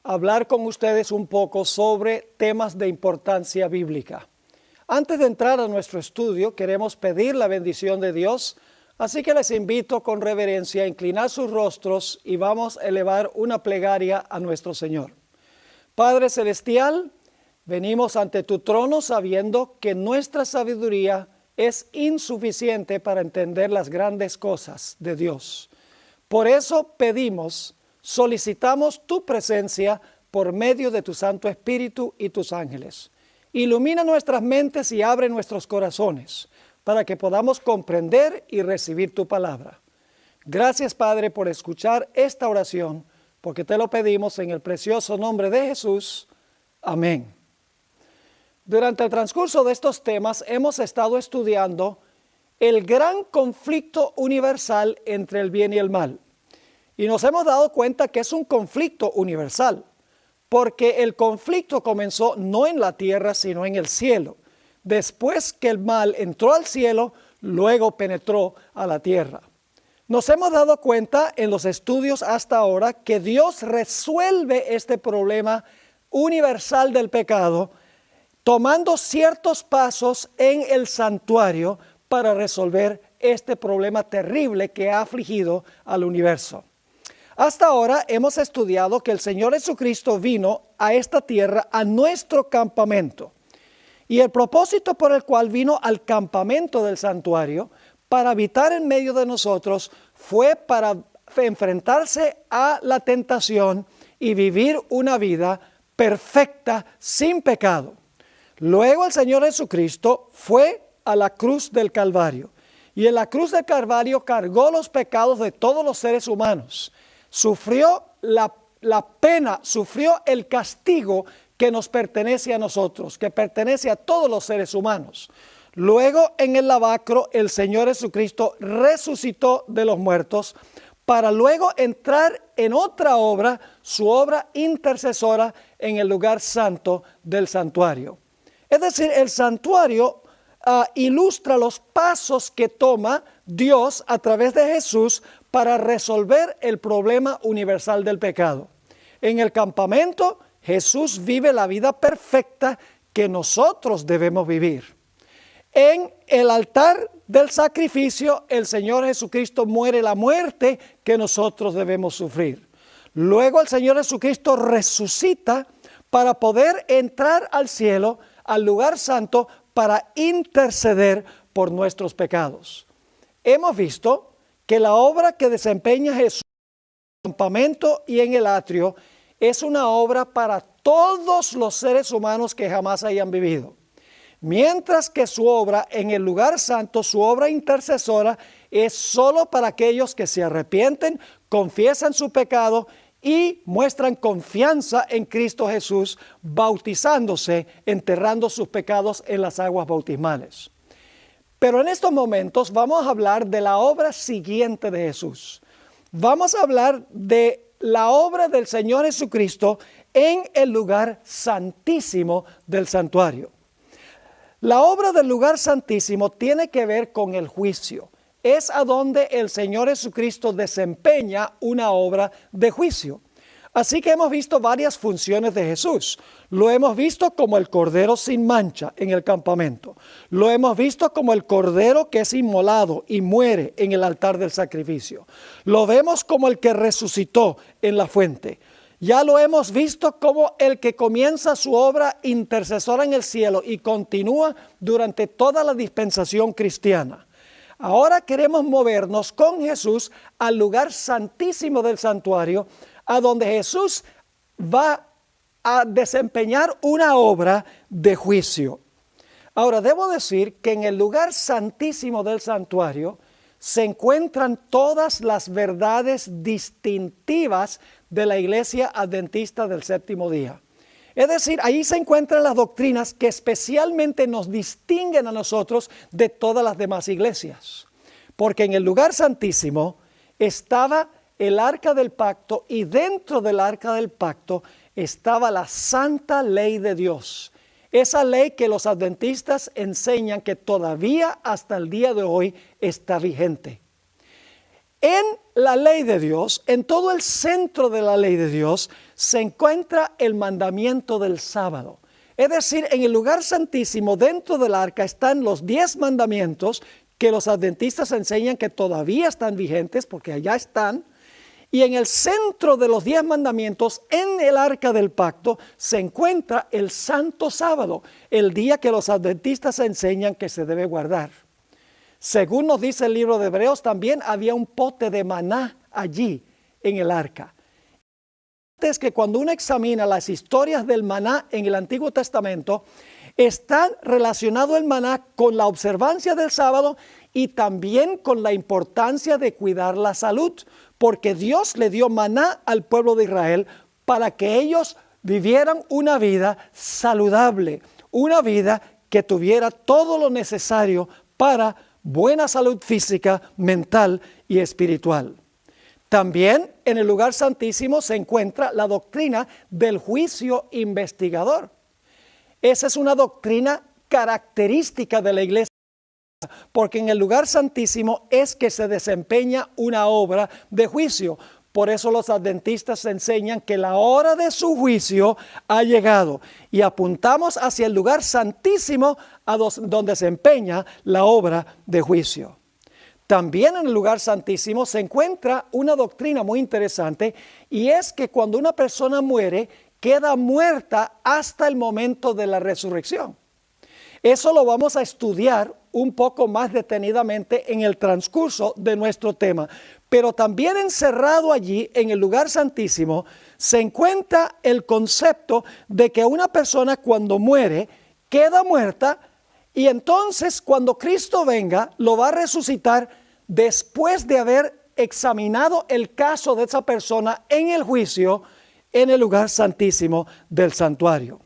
hablar con ustedes un poco sobre temas de importancia bíblica. Antes de entrar a nuestro estudio, queremos pedir la bendición de Dios, así que les invito con reverencia a inclinar sus rostros y vamos a elevar una plegaria a nuestro Señor. Padre Celestial, venimos ante tu trono sabiendo que nuestra sabiduría es insuficiente para entender las grandes cosas de Dios. Por eso solicitamos tu presencia por medio de tu Santo Espíritu y tus ángeles. Ilumina nuestras mentes y abre nuestros corazones para que podamos comprender y recibir tu palabra. Gracias, Padre, por escuchar esta oración, porque te lo pedimos en el precioso nombre de Jesús. Amén. Durante el transcurso de estos temas hemos estado estudiando el gran conflicto universal entre el bien y el mal. Y nos hemos dado cuenta que es un conflicto universal, porque el conflicto comenzó no en la tierra, sino en el cielo. Después que el mal entró al cielo, luego penetró a la tierra. Nos hemos dado cuenta en los estudios hasta ahora que Dios resuelve este problema universal del pecado, tomando ciertos pasos en el santuario para resolver este problema terrible que ha afligido al universo. Hasta ahora hemos estudiado que el Señor Jesucristo vino a esta tierra, a nuestro campamento. Y el propósito por el cual vino al campamento del santuario, para habitar en medio de nosotros, fue para enfrentarse a la tentación y vivir una vida perfecta, sin pecado. Luego el Señor Jesucristo fue a la cruz del Calvario. Y en la cruz del Calvario cargó los pecados de todos los seres humanos. Sufrió la pena, sufrió el castigo que nos pertenece a nosotros, que pertenece a todos los seres humanos. Luego en el lavacro el Señor Jesucristo resucitó de los muertos para luego entrar en otra obra, su obra intercesora en el lugar santo del santuario. Es decir, el santuario ilustra los pasos que toma Dios a través de Jesús para resolver el problema universal del pecado. En el campamento, Jesús vive la vida perfecta que nosotros debemos vivir. En el altar del sacrificio, el Señor Jesucristo muere la muerte que nosotros debemos sufrir. Luego el Señor Jesucristo resucita para poder entrar al cielo, al lugar santo, para interceder por nuestros pecados. Hemos visto que la obra que desempeña Jesús en el campamento y en el atrio es una obra para todos los seres humanos que jamás hayan vivido. Mientras que su obra en el lugar santo, su obra intercesora, es solo para aquellos que se arrepienten, confiesan su pecado y muestran confianza en Cristo Jesús, bautizándose, enterrando sus pecados en las aguas bautismales. Pero en estos momentos vamos a hablar de la obra siguiente de Jesús. Vamos a hablar de la obra del Señor Jesucristo en el lugar santísimo del santuario. La obra del lugar santísimo tiene que ver con el juicio. Es a donde el Señor Jesucristo desempeña una obra de juicio. Así que hemos visto varias funciones de Jesús. Lo hemos visto como el Cordero sin mancha en el campamento. Lo hemos visto como el Cordero que es inmolado y muere en el altar del sacrificio. Lo vemos como el que resucitó en la fuente. Ya lo hemos visto como el que comienza su obra intercesora en el cielo y continúa durante toda la dispensación cristiana. Ahora queremos movernos con Jesús al lugar santísimo del santuario, a donde Jesús va a desempeñar una obra de juicio. Ahora, debo decir que en el lugar santísimo del santuario se encuentran todas las verdades distintivas de la Iglesia Adventista del Séptimo Día. Es decir, ahí se encuentran las doctrinas que especialmente nos distinguen a nosotros de todas las demás iglesias. Porque en el lugar santísimo estaba el arca del pacto y dentro del arca del pacto estaba la santa ley de Dios. Esa ley que los adventistas enseñan que todavía hasta el día de hoy está vigente. En la ley de Dios, en todo el centro de la ley de Dios, se encuentra el mandamiento del sábado. Es decir, en el lugar santísimo, dentro del arca, están los 10 mandamientos que los adventistas enseñan que todavía están vigentes, porque allá están. Y en el centro de los 10 mandamientos, en el arca del pacto, se encuentra el santo sábado, el día que los adventistas enseñan que se debe guardar. Según nos dice el libro de Hebreos, también había un pote de maná allí en el arca. Es que cuando uno examina las historias del maná en el Antiguo Testamento, está relacionado el maná con la observancia del sábado y también con la importancia de cuidar la salud, porque Dios le dio maná al pueblo de Israel para que ellos vivieran una vida saludable, una vida que tuviera todo lo necesario para buena salud física, mental y espiritual. También en el lugar santísimo se encuentra la doctrina del juicio investigador. Esa es una doctrina característica de la iglesia, porque en el lugar santísimo es que se desempeña una obra de juicio. Por eso los adventistas enseñan que la hora de su juicio ha llegado y apuntamos hacia el lugar santísimo donde se empeña la obra de juicio. También en el lugar santísimo se encuentra una doctrina muy interesante, y es que cuando una persona muere, queda muerta hasta el momento de la resurrección. Eso lo vamos a estudiar un poco más detenidamente en el transcurso de nuestro tema. Pero también encerrado allí en el lugar santísimo se encuentra el concepto de que una persona cuando muere queda muerta, y entonces cuando Cristo venga lo va a resucitar después de haber examinado el caso de esa persona en el juicio en el lugar santísimo del santuario.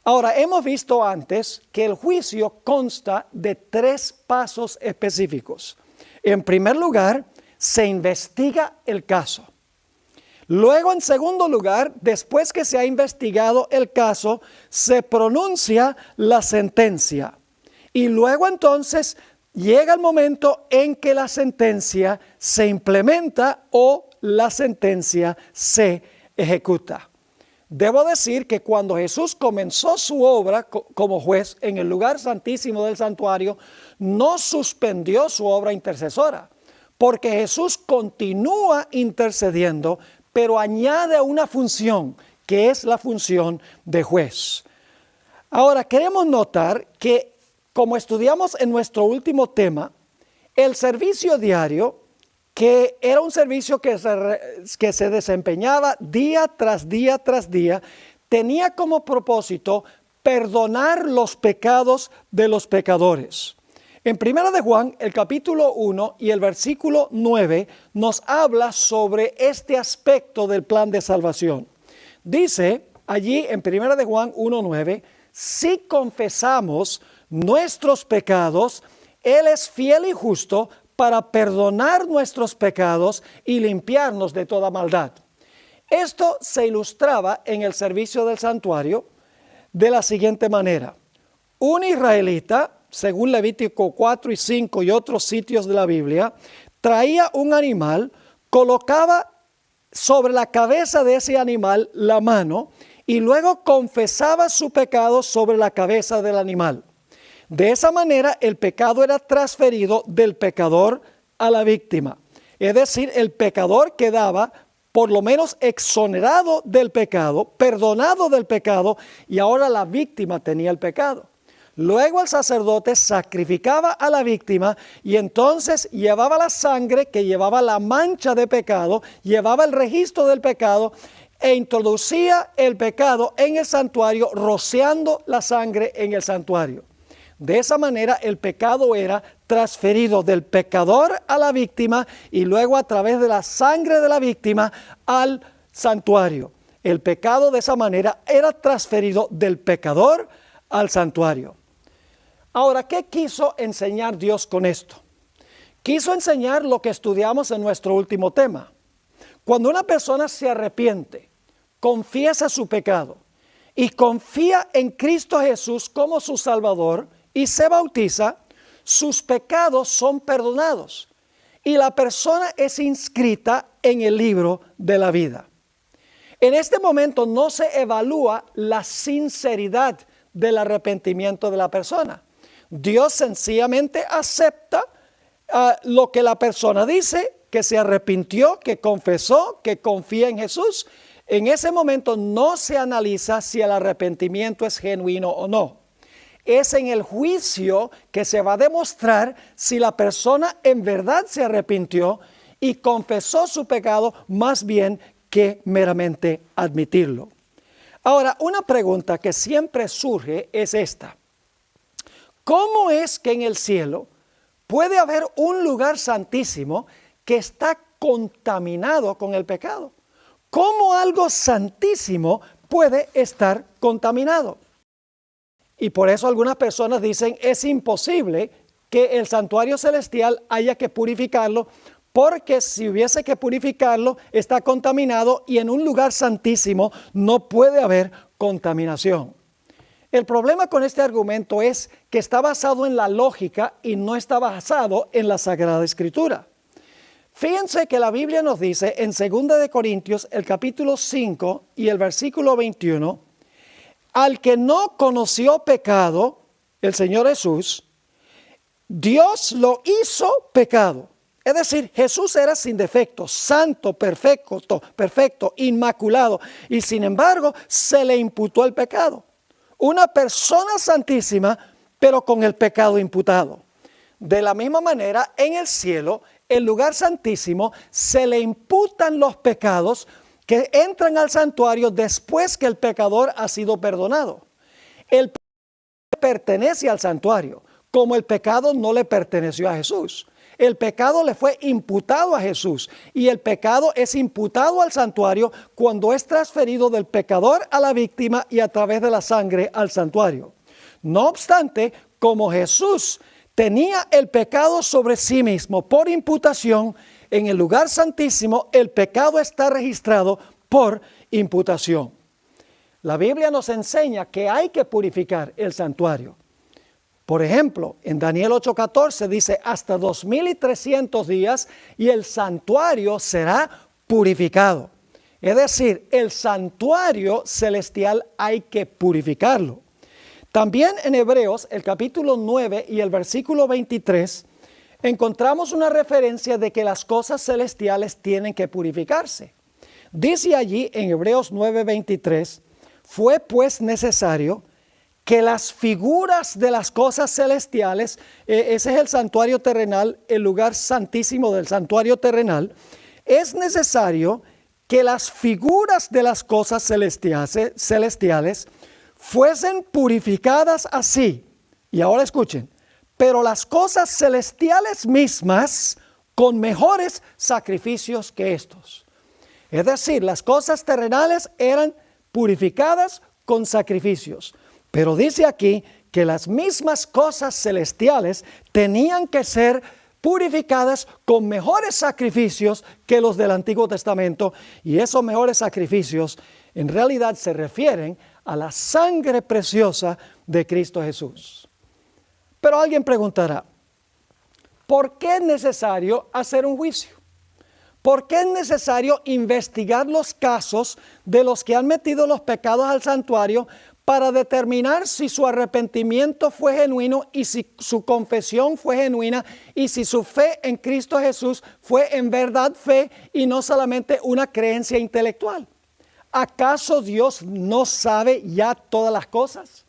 Ahora, hemos visto antes que el juicio consta de 3 pasos específicos. En primer lugar, se investiga el caso. Luego, en segundo lugar, después que se ha investigado el caso, se pronuncia la sentencia. Y luego entonces llega el momento en que la sentencia se implementa o la sentencia se ejecuta. Debo decir que cuando Jesús comenzó su obra como juez en el lugar santísimo del santuario, no suspendió su obra intercesora, porque Jesús continúa intercediendo, pero añade una función, que es la función de juez. Ahora, queremos notar que, como estudiamos en nuestro último tema, el servicio diario, que era un servicio que se desempeñaba día tras día tras día, tenía como propósito perdonar los pecados de los pecadores. En 1 de Juan, el capítulo 1 y el versículo 9 nos habla sobre este aspecto del plan de salvación. Dice allí en 1 de Juan 1:9, si confesamos nuestros pecados, Él es fiel y justo para perdonar nuestros pecados y limpiarnos de toda maldad. Esto se ilustraba en el servicio del santuario de la siguiente manera. Un israelita, según Levítico 4 y 5 y otros sitios de la Biblia, traía un animal, colocaba sobre la cabeza de ese animal la mano y luego confesaba su pecado sobre la cabeza del animal. De esa manera el pecado era transferido del pecador a la víctima. Es decir, el pecador quedaba por lo menos exonerado del pecado, perdonado del pecado, y ahora la víctima tenía el pecado. Luego el sacerdote sacrificaba a la víctima y entonces llevaba la sangre que llevaba la mancha de pecado, llevaba el registro del pecado e introducía el pecado en el santuario, rociando la sangre en el santuario. De esa manera el pecado era transferido del pecador a la víctima y luego a través de la sangre de la víctima al santuario. El pecado de esa manera era transferido del pecador al santuario. Ahora, ¿qué quiso enseñar Dios con esto? Quiso enseñar lo que estudiamos en nuestro último tema. Cuando una persona se arrepiente, confiesa su pecado y confía en Cristo Jesús como su Salvador y se bautiza, sus pecados son perdonados. y la persona es inscrita en el libro de la vida. En este momento no se evalúa la sinceridad del arrepentimiento de la persona. Dios sencillamente acepta lo que la persona dice, que se arrepintió, que confesó, que confía en Jesús. En ese momento no se analiza si el arrepentimiento es genuino o no. Es en el juicio que se va a demostrar si la persona en verdad se arrepintió y confesó su pecado más bien que meramente admitirlo. Ahora, una pregunta que siempre surge es esta. ¿Cómo es que en el cielo puede haber un lugar santísimo que está contaminado con el pecado? ¿Cómo algo santísimo puede estar contaminado? Y por eso algunas personas dicen es imposible que el santuario celestial haya que purificarlo, porque si hubiese que purificarlo está contaminado y en un lugar santísimo no puede haber contaminación. El problema con este argumento es que está basado en la lógica y no está basado en la Sagrada Escritura. Fíjense que la Biblia nos dice en 2 Corintios, el capítulo 5 y el versículo 21, al que no conoció pecado, el Señor Jesús, Dios lo hizo pecado. Es decir, Jesús era sin defecto, santo, perfecto, inmaculado, y sin embargo se le imputó el pecado. Una persona santísima, pero con el pecado imputado. De la misma manera, en el cielo, el lugar santísimo, se le imputan los pecados que entran al santuario después que el pecador ha sido perdonado. El pecado pertenece al santuario, como el pecado no le perteneció a Jesús. El pecado le fue imputado a Jesús y el pecado es imputado al santuario cuando es transferido del pecador a la víctima y a través de la sangre al santuario. No obstante, como Jesús tenía el pecado sobre sí mismo por imputación, en el lugar santísimo el pecado está registrado por imputación. La Biblia nos enseña que hay que purificar el santuario. Por ejemplo, en Daniel 8:14 dice hasta 2300 días y el santuario será purificado. Es decir, el santuario celestial hay que purificarlo. También en Hebreos, el capítulo 9 y el versículo 23, encontramos una referencia de que las cosas celestiales tienen que purificarse. Dice allí en Hebreos 9:23, fue pues necesario que las figuras de las cosas celestiales, ese es el santuario terrenal, el lugar santísimo del santuario terrenal, es necesario que las figuras de las cosas celestiales fuesen purificadas así. Y ahora escuchen, pero las cosas celestiales mismas con mejores sacrificios que estos. Es decir, las cosas terrenales eran purificadas con sacrificios. Pero dice aquí que las mismas cosas celestiales tenían que ser purificadas con mejores sacrificios que los del Antiguo Testamento. Y esos mejores sacrificios en realidad se refieren a la sangre preciosa de Cristo Jesús. Pero alguien preguntará, ¿por qué es necesario hacer un juicio? ¿Por qué es necesario investigar los casos de los que han metido los pecados al santuario para determinar si su arrepentimiento fue genuino y si su confesión fue genuina y si su fe en Cristo Jesús fue en verdad fe y no solamente una creencia intelectual? ¿Acaso Dios no sabe ya todas las cosas?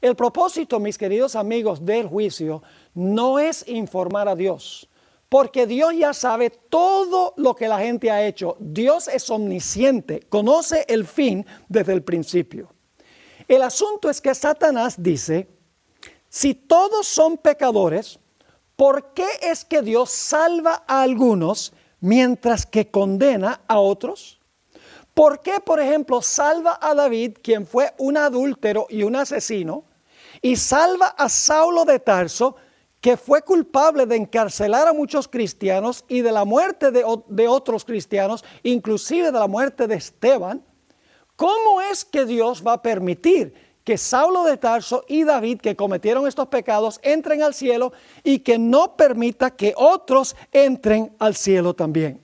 El propósito, mis queridos amigos, del juicio no es informar a Dios, porque Dios ya sabe todo lo que la gente ha hecho. Dios es omnisciente, conoce el fin desde el principio. El asunto es que Satanás dice, si todos son pecadores, ¿por qué es que Dios salva a algunos mientras que condena a otros? ¿Por qué, por ejemplo, salva a David, quien fue un adúltero y un asesino, y salva a Saulo de Tarso, que fue culpable de encarcelar a muchos cristianos y de la muerte de otros cristianos, inclusive de la muerte de Esteban? ¿Cómo es que Dios va a permitir que Saulo de Tarso y David, que cometieron estos pecados, entren al cielo y que no permita que otros entren al cielo también.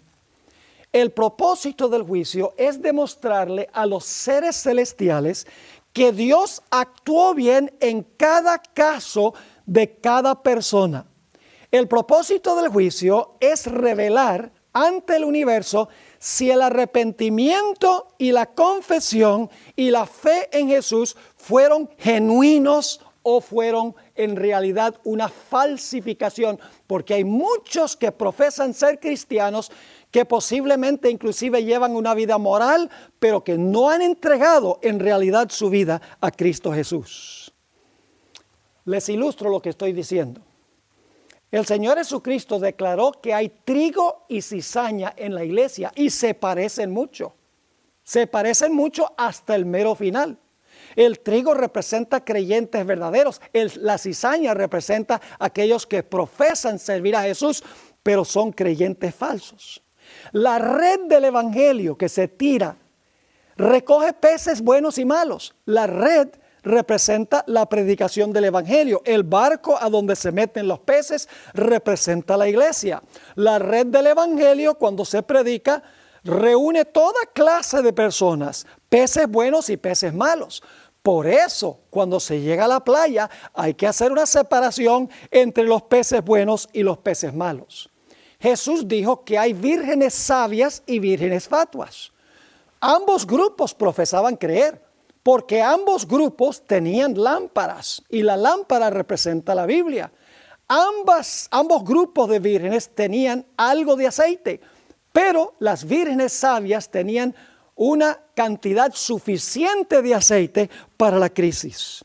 El propósito del juicio es demostrarle a los seres celestiales que Dios actuó bien en cada caso de cada persona. El propósito del juicio es revelar ante el universo si el arrepentimiento y la confesión y la fe en Jesús fueron genuinos o fueron en realidad una falsificación, porque hay muchos que profesan ser cristianos que posiblemente inclusive llevan una vida moral, pero que no han entregado en realidad su vida a Cristo Jesús. Les ilustro lo que estoy diciendo. El Señor Jesucristo declaró que hay trigo y cizaña en la iglesia y se parecen mucho. Se parecen mucho hasta el mero final. El trigo representa creyentes verdaderos. La cizaña representa aquellos que profesan servir a Jesús, pero son creyentes falsos. La red del evangelio que se tira recoge peces buenos y malos. La red representa la predicación del evangelio. El barco a donde se meten los peces representa la iglesia. La red del evangelio, cuando se predica, reúne toda clase de personas, peces buenos y peces malos. Por eso, cuando se llega a la playa, hay que hacer una separación entre los peces buenos y los peces malos. Jesús dijo que hay vírgenes sabias y vírgenes fatuas. Ambos grupos profesaban creer, porque ambos grupos tenían lámparas y la lámpara representa la Biblia. Ambos grupos de vírgenes tenían algo de aceite, pero las vírgenes sabias tenían una cantidad suficiente de aceite para la crisis.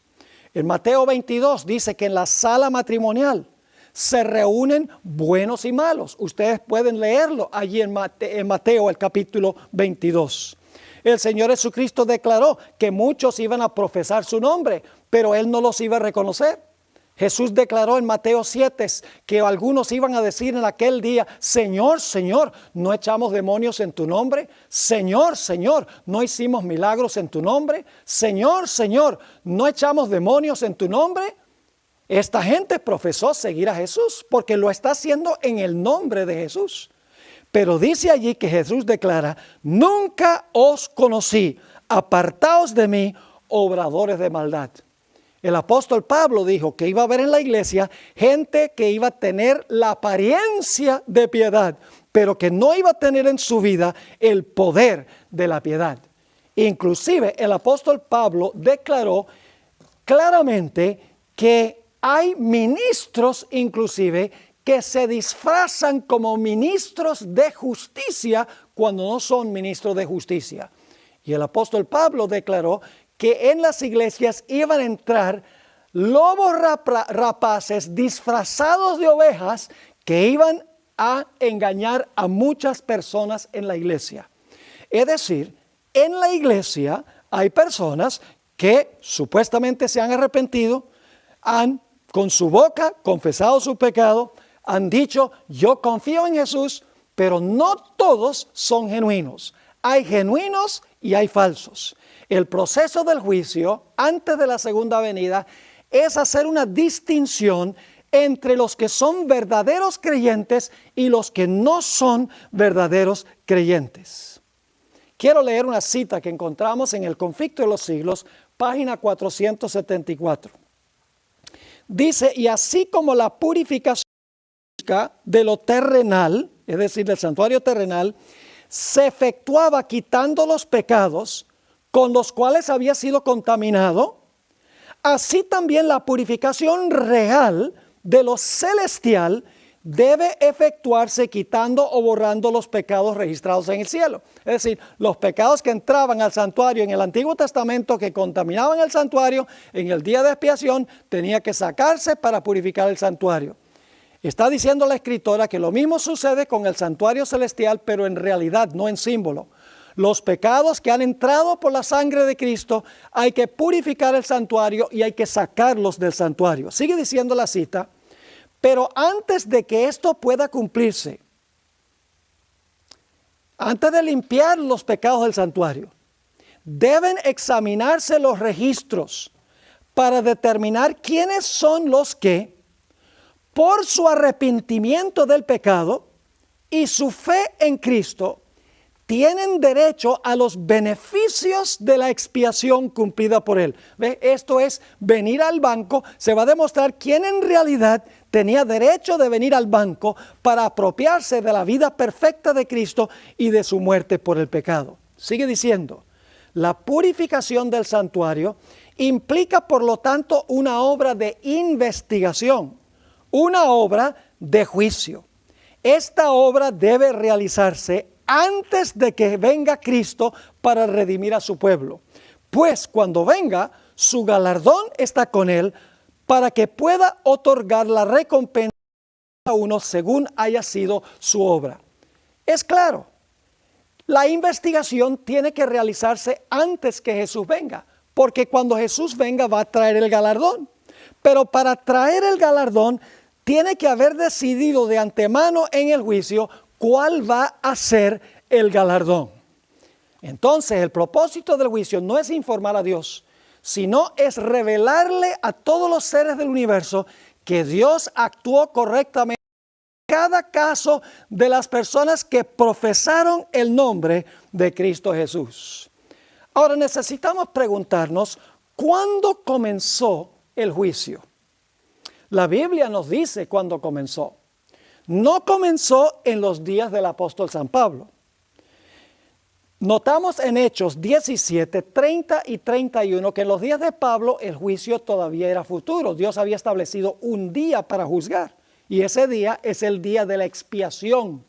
En Mateo 22 dice que en la sala matrimonial se reúnen buenos y malos. Ustedes pueden leerlo allí en Mateo, el capítulo 22. El Señor Jesucristo declaró que muchos iban a profesar su nombre, pero Él no los iba a reconocer. Jesús declaró en Mateo 7 que algunos iban a decir en aquel día: Señor, Señor, ¿no echamos demonios en tu nombre? Señor, Señor, ¿no hicimos milagros en tu nombre? Señor, Señor, ¿no echamos demonios en tu nombre? Esta gente profesó seguir a Jesús porque lo está haciendo en el nombre de Jesús. Pero dice allí que Jesús declara: nunca os conocí, apartaos de mí, obradores de maldad. El apóstol Pablo dijo que iba a haber en la iglesia gente que iba a tener la apariencia de piedad, pero que no iba a tener en su vida el poder de la piedad. Inclusive el apóstol Pablo declaró claramente que hay ministros inclusive que se disfrazan como ministros de justicia cuando no son ministros de justicia. Y el apóstol Pablo declaró que en las iglesias iban a entrar lobos rapaces disfrazados de ovejas que iban a engañar a muchas personas en la iglesia. Es decir, en la iglesia hay personas que supuestamente se han arrepentido, han con su boca confesado su pecado, han dicho: yo confío en Jesús, pero no todos son genuinos. Hay genuinos y hay falsos. El proceso del juicio antes de la segunda venida es hacer una distinción entre los que son verdaderos creyentes y los que no son verdaderos creyentes. Quiero leer una cita que encontramos en El Conflicto de los Siglos, página 474. Dice: y así como la purificación de lo terrenal, es decir, del santuario terrenal, se efectuaba quitando los pecados con los cuales había sido contaminado, así también la purificación real de lo celestial debe efectuarse quitando o borrando los pecados registrados en el cielo. Es decir, los pecados que entraban al santuario en el Antiguo Testamento, que contaminaban el santuario, en el día de expiación tenía que sacarse para purificar el santuario. Está diciendo la escritora que lo mismo sucede con el santuario celestial, pero en realidad, no en símbolo. Los pecados que han entrado por la sangre de Cristo, hay que purificar el santuario y hay que sacarlos del santuario. Sigue diciendo la cita: pero antes de que esto pueda cumplirse, antes de limpiar los pecados del santuario, deben examinarse los registros para determinar quiénes son los que, por su arrepentimiento del pecado y su fe en Cristo, tienen derecho a los beneficios de la expiación cumplida por Él. ¿Ve? Esto es venir al banco. Se va a demostrar quién en realidad tenía derecho de venir al banco para apropiarse de la vida perfecta de Cristo y de su muerte por el pecado. Sigue diciendo, la purificación del santuario implica por lo tanto una obra de investigación, una obra de juicio. Esta obra debe realizarse antes de que venga Cristo para redimir a su pueblo. Pues cuando venga, su galardón está con Él para que pueda otorgar la recompensa a uno según haya sido su obra. Es claro, la investigación tiene que realizarse antes que Jesús venga, porque cuando Jesús venga va a traer el galardón. Pero para traer el galardón tiene que haber decidido de antemano en el juicio cuál va a ser el galardón. Entonces, el propósito del juicio no es informar a Dios, sino es revelarle a todos los seres del universo que Dios actuó correctamente en cada caso de las personas que profesaron el nombre de Cristo Jesús. Ahora necesitamos preguntarnos, ¿cuándo comenzó el juicio? La Biblia nos dice cuándo comenzó. No comenzó en los días del apóstol San Pablo. Notamos en Hechos 17, 30 y 31 que en los días de Pablo el juicio todavía era futuro. Dios había establecido un día para juzgar y ese día es el día de la expiación.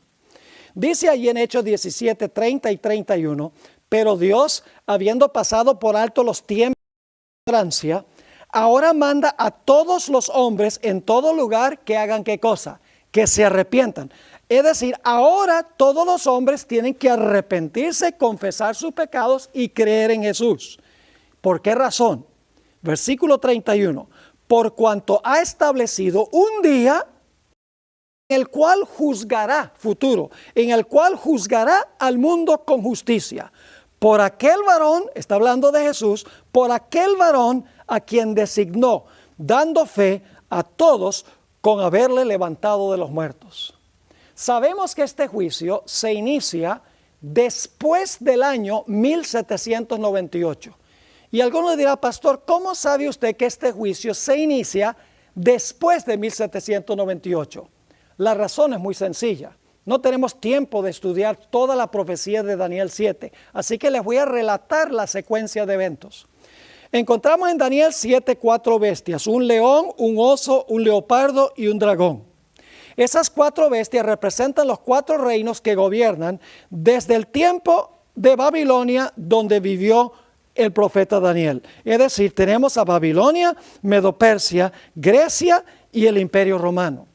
Dice allí en Hechos 17, 30 y 31, pero Dios, habiendo pasado por alto los tiempos de ignorancia, ahora manda a todos los hombres en todo lugar que hagan ¿qué cosa? Que se arrepientan. Es decir, ahora todos los hombres tienen que arrepentirse, confesar sus pecados y creer en Jesús. ¿Por qué razón? Versículo 31. Por cuanto ha establecido un día en el cual juzgará, futuro, en el cual juzgará al mundo con justicia. Por aquel varón, está hablando de Jesús, por aquel varón a quien designó, dando fe a todos con haberle levantado de los muertos. Sabemos que este juicio se inicia después del año 1798. Y alguno dirá, pastor, ¿cómo sabe usted que este juicio se inicia después de 1798? La razón es muy sencilla. No tenemos tiempo de estudiar toda la profecía de Daniel 7, así que les voy a relatar la secuencia de eventos. Encontramos en Daniel 7 4 bestias, un león, un oso, un leopardo y un dragón. Esas 4 bestias representan los 4 reinos que gobiernan desde el tiempo de Babilonia donde vivió el profeta Daniel. Es decir, tenemos a Babilonia, Medo-Persia, Grecia y el Imperio Romano.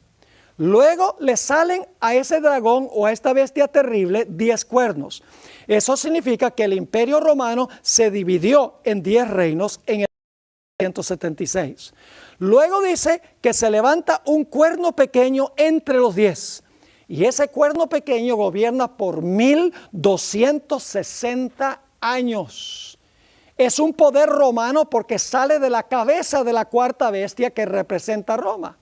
Luego le salen a ese dragón o a esta bestia terrible 10 cuernos. Eso significa que el Imperio Romano se dividió en 10 reinos en el 176. Luego dice que se levanta un cuerno pequeño entre los 10. Y ese cuerno pequeño gobierna por 1260 años. Es un poder romano porque sale de la cabeza de la 4ª bestia que representa Roma.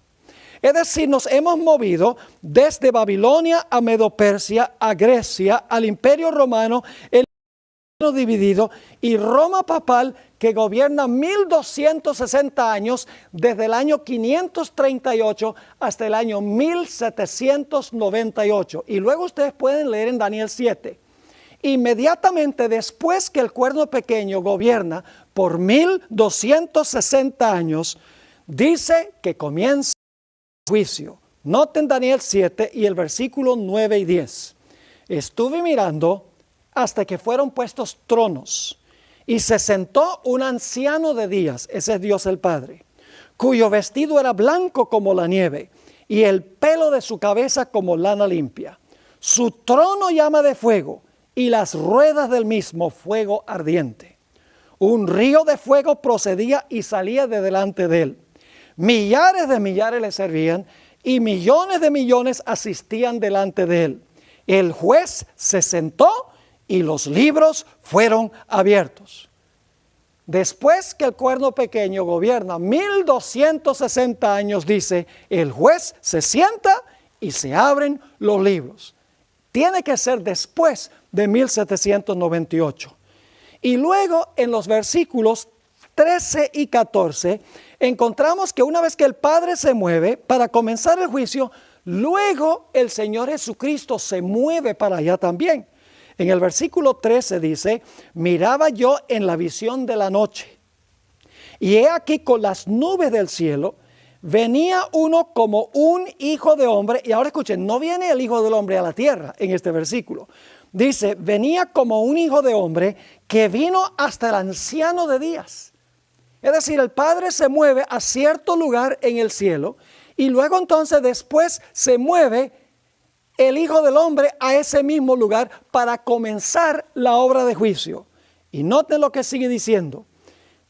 Es decir, nos hemos movido desde Babilonia a Medo-Persia, a Grecia, al Imperio Romano, el Imperio dividido y Roma papal que gobierna 1260 años desde el año 538 hasta el año 1798. Y luego ustedes pueden leer en Daniel 7. Inmediatamente después que el cuerno pequeño gobierna por 1260 años, dice que comienza juicio. Noten Daniel 7 y el versículo 9 y 10. Estuve mirando hasta que fueron puestos tronos y se sentó un anciano de días, ese es Dios el Padre, cuyo vestido era blanco como la nieve y el pelo de su cabeza como lana limpia. Su trono llama de fuego y las ruedas del mismo fuego ardiente. Un río de fuego procedía y salía de delante de él. Millares de millares le servían y millones de millones asistían delante de él. El juez se sentó y los libros fueron abiertos. Después que el cuerno pequeño gobierna 1260 años, dice, el juez se sienta y se abren los libros. Tiene que ser después de 1798. Y luego en los versículos 13 y 14 encontramos que una vez que el Padre se mueve para comenzar el juicio, luego el Señor Jesucristo se mueve para allá también. En el versículo 13 dice, miraba yo en la visión de la noche, y he aquí con las nubes del cielo, venía uno como un hijo de hombre. Y ahora escuchen, no viene el hijo del hombre a la tierra en este versículo. Dice, venía como un hijo de hombre que vino hasta el anciano de días. Es decir, el Padre se mueve a cierto lugar en el cielo y luego entonces después se mueve el Hijo del Hombre a ese mismo lugar para comenzar la obra de juicio. Y noten lo que sigue diciendo.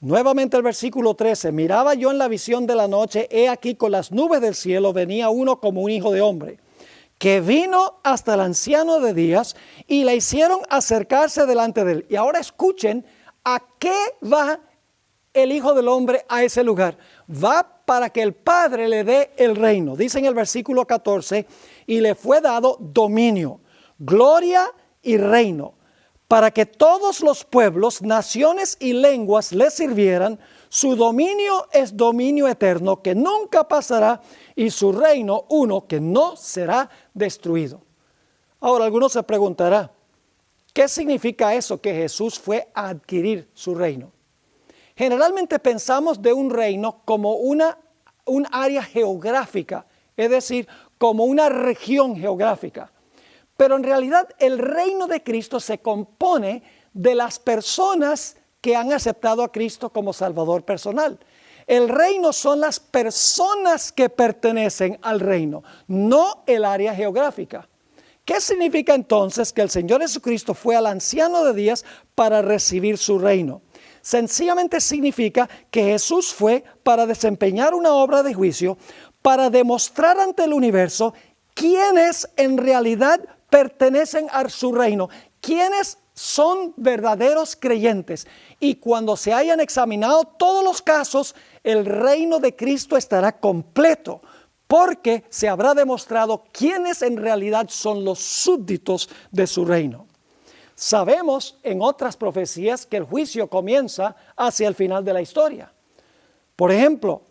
Nuevamente el versículo 13, miraba yo en la visión de la noche, he aquí con las nubes del cielo venía uno como un hijo de hombre, que vino hasta el anciano de días y le hicieron acercarse delante de él. Y ahora escuchen a qué va el Hijo del Hombre a ese lugar. Va para que el Padre le dé el reino. Dice en el versículo 14, y le fue dado dominio, gloria y reino, para que todos los pueblos, naciones y lenguas le sirvieran. Su dominio es dominio eterno que nunca pasará y su reino uno que no será destruido. Ahora algunos se preguntará, ¿qué significa eso que Jesús fue a adquirir su reino? Generalmente pensamos de un reino como un área geográfica, es decir, como una región geográfica. Pero en realidad el reino de Cristo se compone de las personas que han aceptado a Cristo como Salvador personal. El reino son las personas que pertenecen al reino, no el área geográfica. ¿Qué significa entonces que el Señor Jesucristo fue al anciano de días para recibir su reino? Sencillamente significa que Jesús fue para desempeñar una obra de juicio, para demostrar ante el universo quiénes en realidad pertenecen a su reino, quiénes son verdaderos creyentes. Y cuando se hayan examinado todos los casos, el reino de Cristo estará completo, porque se habrá demostrado quiénes en realidad son los súbditos de su reino. Sabemos en otras profecías que el juicio comienza hacia el final de la historia. Por ejemplo,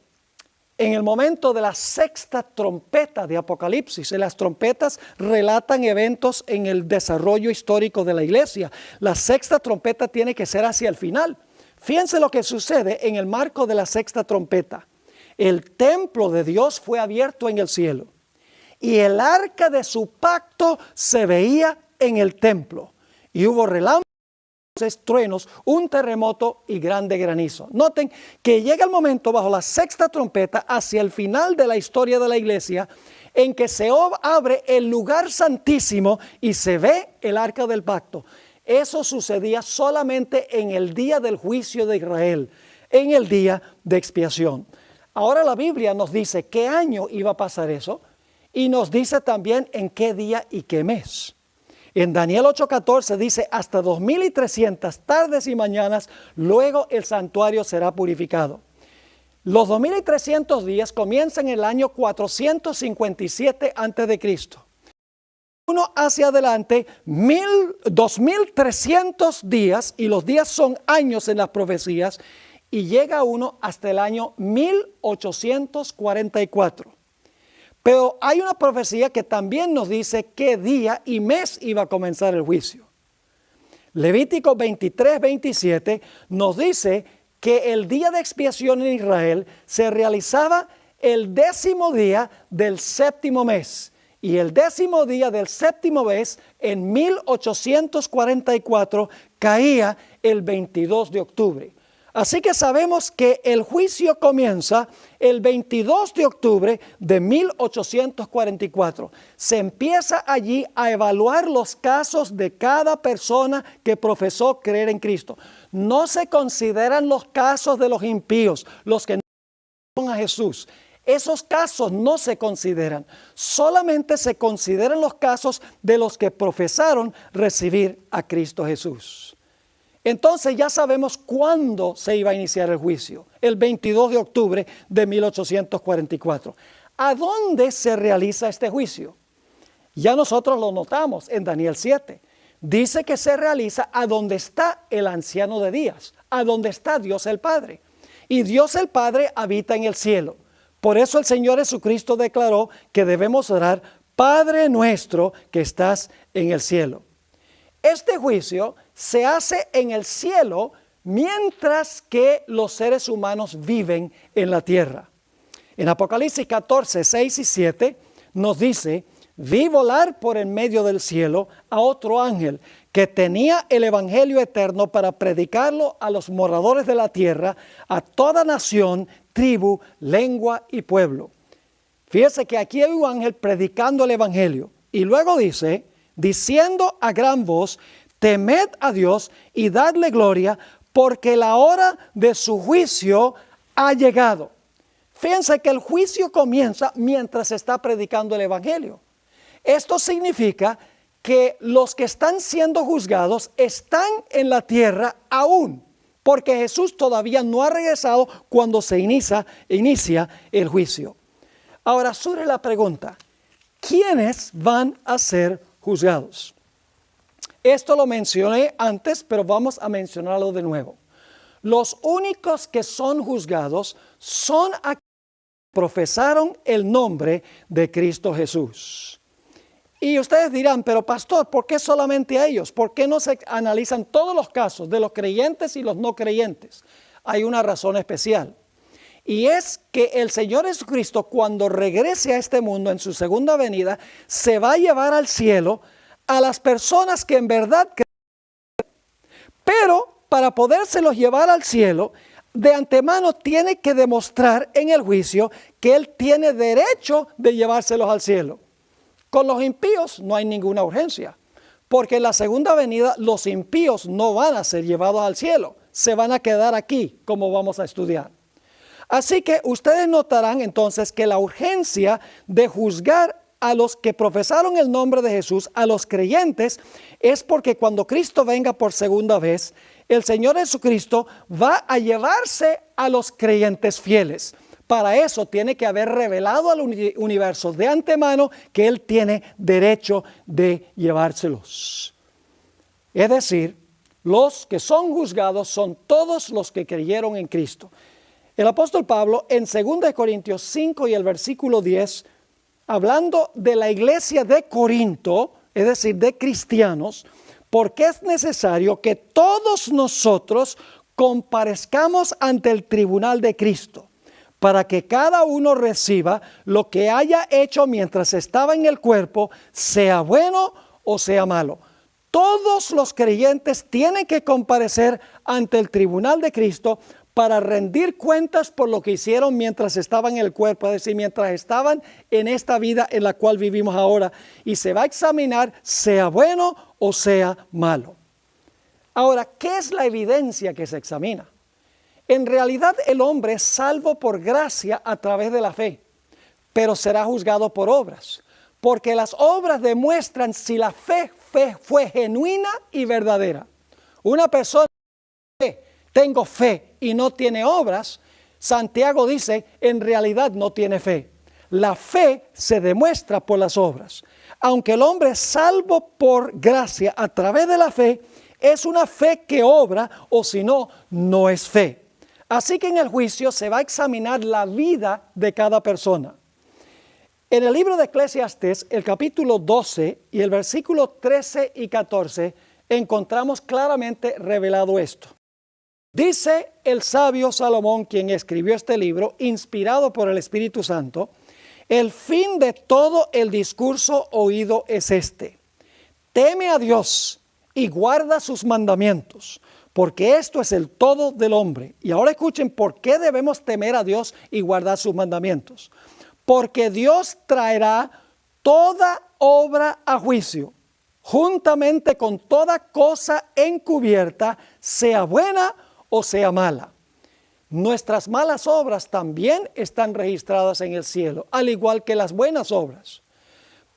en el momento de la sexta trompeta de Apocalipsis, las trompetas relatan eventos en el desarrollo histórico de la iglesia. La sexta trompeta tiene que ser hacia el final. Fíjense lo que sucede en el marco de la sexta trompeta. El templo de Dios fue abierto en el cielo y el arca de su pacto se veía en el templo. Y hubo relámpagos, truenos, un terremoto y grande granizo. Noten que llega el momento bajo la sexta trompeta, hacia el final de la historia de la iglesia, en que se abre el lugar santísimo y se ve el arca del pacto. Eso sucedía solamente en el día del juicio de Israel, en el día de expiación. Ahora la Biblia nos dice qué año iba a pasar eso y nos dice también en qué día y qué mes. En Daniel 8:14 dice, hasta 2300 tardes y mañanas, luego el santuario será purificado. Los 2300 días comienzan en el año 457 a.C. Uno hacia adelante, 2300 días, y los días son años en las profecías, y llega uno hasta el año 1844. Pero hay una profecía que también nos dice qué día y mes iba a comenzar el juicio. Levítico 23:27 nos dice que el día de expiación en Israel se realizaba el 10º día del 7º mes. Y el 10º día del 7º mes, en 1844, caía el 22 de octubre. Así que sabemos que el juicio comienza el 22 de octubre de 1844. Se empieza allí a evaluar los casos de cada persona que profesó creer en Cristo. No se consideran los casos de los impíos, los que no son a Jesús. Esos casos no se consideran. Solamente se consideran los casos de los que profesaron recibir a Cristo Jesús. Entonces ya sabemos cuándo se iba a iniciar el juicio, el 22 de octubre de 1844. ¿A dónde se realiza este juicio? Ya nosotros lo notamos en Daniel 7. Dice que se realiza a donde está el anciano de días, a donde está Dios el Padre. Y Dios el Padre habita en el cielo. Por eso el Señor Jesucristo declaró que debemos orar: Padre nuestro que estás en el cielo. Este juicio se hace en el cielo mientras que los seres humanos viven en la tierra. En Apocalipsis 14, 6 y 7 nos dice: vi volar por en medio del cielo a otro ángel que tenía el evangelio eterno para predicarlo a los moradores de la tierra, a toda nación, tribu, lengua y pueblo. Fíjese que aquí hay un ángel predicando el evangelio. Y luego dice, diciendo a gran voz: temed a Dios y dadle gloria, porque la hora de su juicio ha llegado. Fíjense que el juicio comienza mientras se está predicando el evangelio. Esto significa que los que están siendo juzgados están en la tierra aún, porque Jesús todavía no ha regresado cuando se inicia el juicio. Ahora surge la pregunta: ¿quiénes van a ser juzgados? Esto lo mencioné antes, pero vamos a mencionarlo de nuevo. Los únicos que son juzgados son aquellos que profesaron el nombre de Cristo Jesús. Y ustedes dirán: pero pastor, ¿por qué solamente a ellos? ¿Por qué no se analizan todos los casos de los creyentes y los no creyentes? Hay una razón especial. Y es que el Señor Jesucristo, cuando regrese a este mundo en su segunda venida, se va a llevar al cielo a las personas que en verdad creen. Pero para podérselos llevar al cielo, de antemano tiene que demostrar en el juicio que Él tiene derecho de llevárselos al cielo. Con los impíos no hay ninguna urgencia, porque en la segunda venida los impíos no van a ser llevados al cielo, se van a quedar aquí, como vamos a estudiar. Así que ustedes notarán entonces que la urgencia de juzgar a los que profesaron el nombre de Jesús, a los creyentes, es porque cuando Cristo venga por segunda vez, el Señor Jesucristo va a llevarse a los creyentes fieles. Para eso tiene que haber revelado al universo de antemano que Él tiene derecho de llevárselos. Es decir, los que son juzgados son todos los que creyeron en Cristo. El apóstol Pablo en 2 Corintios 5 y el versículo 10, hablando de la iglesia de Corinto, es decir, de cristianos, porque es necesario que todos nosotros comparezcamos ante el tribunal de Cristo, para que cada uno reciba lo que haya hecho mientras estaba en el cuerpo, sea bueno o sea malo. Todos los creyentes tienen que comparecer ante el tribunal de Cristo para rendir cuentas por lo que hicieron mientras estaban en el cuerpo, es decir, mientras estaban en esta vida en la cual vivimos ahora, y se va a examinar sea bueno o sea malo. Ahora, ¿qué es la evidencia que se examina? En realidad el hombre es salvo por gracia a través de la fe, pero será juzgado por obras, porque las obras demuestran si la fe fue genuina y verdadera. Una persona que tengo fe y no tiene obras, Santiago dice, en realidad no tiene fe. La fe se demuestra por las obras. Aunque el hombre es salvo por gracia a través de la fe, es una fe que obra, o si no, no es fe. Así que en el juicio se va a examinar la vida de cada persona. En el libro de Eclesiastés, el capítulo 12 y el versículo 13 y 14, encontramos claramente revelado esto. Dice el sabio Salomón, quien escribió este libro, inspirado por el Espíritu Santo: el fin de todo el discurso oído es este: teme a Dios y guarda sus mandamientos, porque esto es el todo del hombre. Y ahora escuchen por qué debemos temer a Dios y guardar sus mandamientos. Porque Dios traerá toda obra a juicio, juntamente con toda cosa encubierta, sea buena o sea mala. Nuestras malas obras también están registradas en el cielo, al igual que las buenas obras.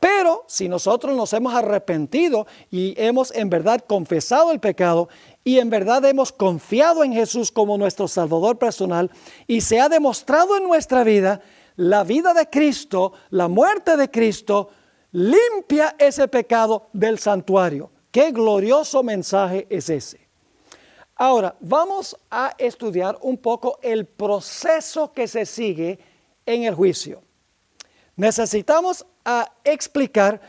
Pero si nosotros nos hemos arrepentido y hemos en verdad confesado el pecado y en verdad hemos confiado en Jesús como nuestro Salvador personal y se ha demostrado en nuestra vida, la vida de Cristo, la muerte de Cristo, limpia ese pecado del santuario. ¡Qué glorioso mensaje es ese! Ahora, vamos a estudiar un poco el proceso que se sigue en el juicio. Necesitamos explicar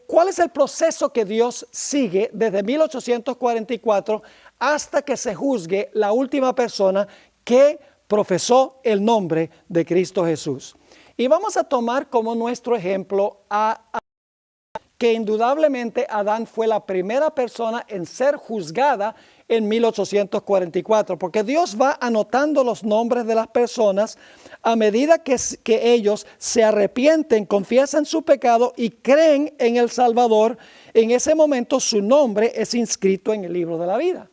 cuál es el proceso que Dios sigue desde 1844 hasta que se juzgue la última persona que profesó el nombre de Cristo Jesús. Y vamos a tomar como nuestro ejemplo que indudablemente Adán fue la primera persona en ser juzgada en 1844, porque Dios va anotando los nombres de las personas a medida que ellos se arrepienten, confiesan su pecado y creen en el Salvador. En ese momento su nombre es inscrito en el libro de la vida.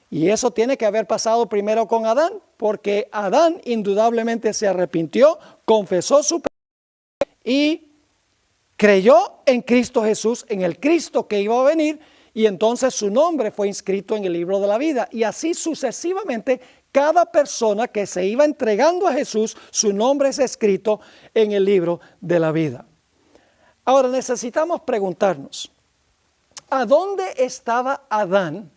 Y eso tiene que haber pasado primero con Adán, porque Adán indudablemente se arrepintió, confesó su pecado y creyó en Cristo Jesús, en el Cristo que iba a venir, y entonces su nombre fue inscrito en el libro de la vida. Y así sucesivamente, cada persona que se iba entregando a Jesús, su nombre es escrito en el libro de la vida. Ahora necesitamos preguntarnos, ¿a dónde estaba Adán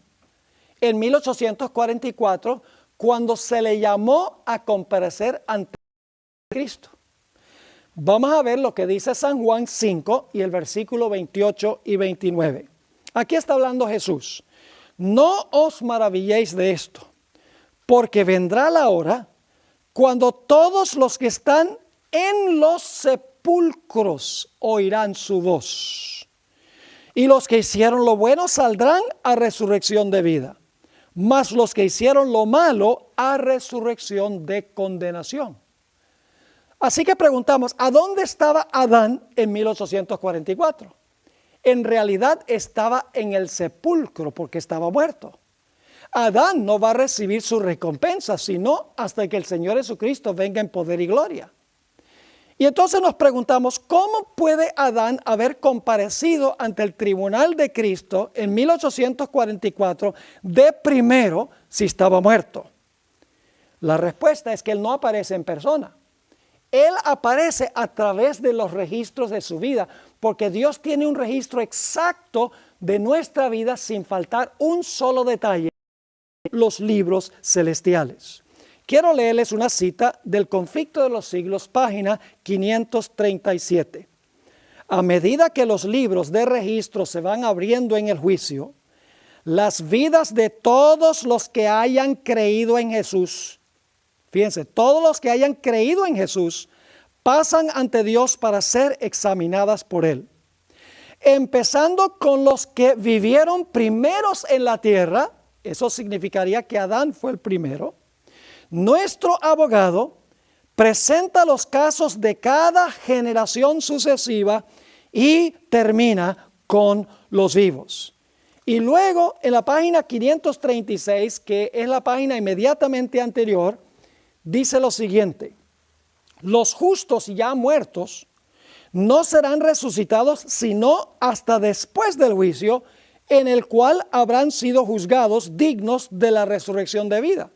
en 1844 cuando se le llamó a comparecer ante Cristo? Vamos a ver lo que dice San Juan 5 y el versículo 28 y 29. Aquí está hablando Jesús. No os maravilléis de esto, porque vendrá la hora cuando todos los que están en los sepulcros oirán su voz. Y los que hicieron lo bueno saldrán a resurrección de vida, mas los que hicieron lo malo a resurrección de condenación. Así que preguntamos, ¿a dónde estaba Adán en 1844? En realidad estaba en el sepulcro porque estaba muerto. Adán no va a recibir su recompensa, sino hasta que el Señor Jesucristo venga en poder y gloria. Y entonces nos preguntamos, ¿cómo puede Adán haber comparecido ante el tribunal de Cristo en 1844 de primero si estaba muerto? La respuesta es que él no aparece en persona. Él aparece a través de los registros de su vida, porque Dios tiene un registro exacto de nuestra vida sin faltar un solo detalle en los libros celestiales. Quiero leerles una cita del Conflicto de los Siglos, página 537. A medida que los libros de registro se van abriendo en el juicio, las vidas de todos los que hayan creído en Jesús, fíjense, todos los que hayan creído en Jesús pasan ante Dios para ser examinadas por Él. Empezando con los que vivieron primeros en la tierra, eso significaría que Adán fue el primero. Nuestro abogado presenta los casos de cada generación sucesiva y termina con los vivos. Y luego en la página 536, que es la página inmediatamente anterior, dice lo siguiente: los justos ya muertos no serán resucitados sino hasta después del juicio, en el cual habrán sido juzgados dignos de la resurrección de vida.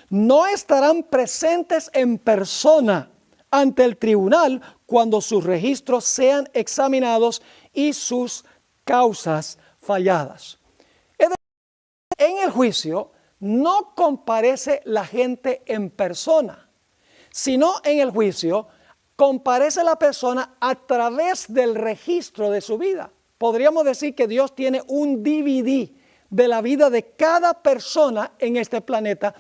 No estarán presentes en persona ante el tribunal cuando sus registros sean examinados y sus causas falladas. Es decir, en el juicio no comparece la gente en persona, sino en el juicio comparece la persona a través del registro de su vida. Podríamos decir que Dios tiene un DVD de la vida de cada persona en este planeta,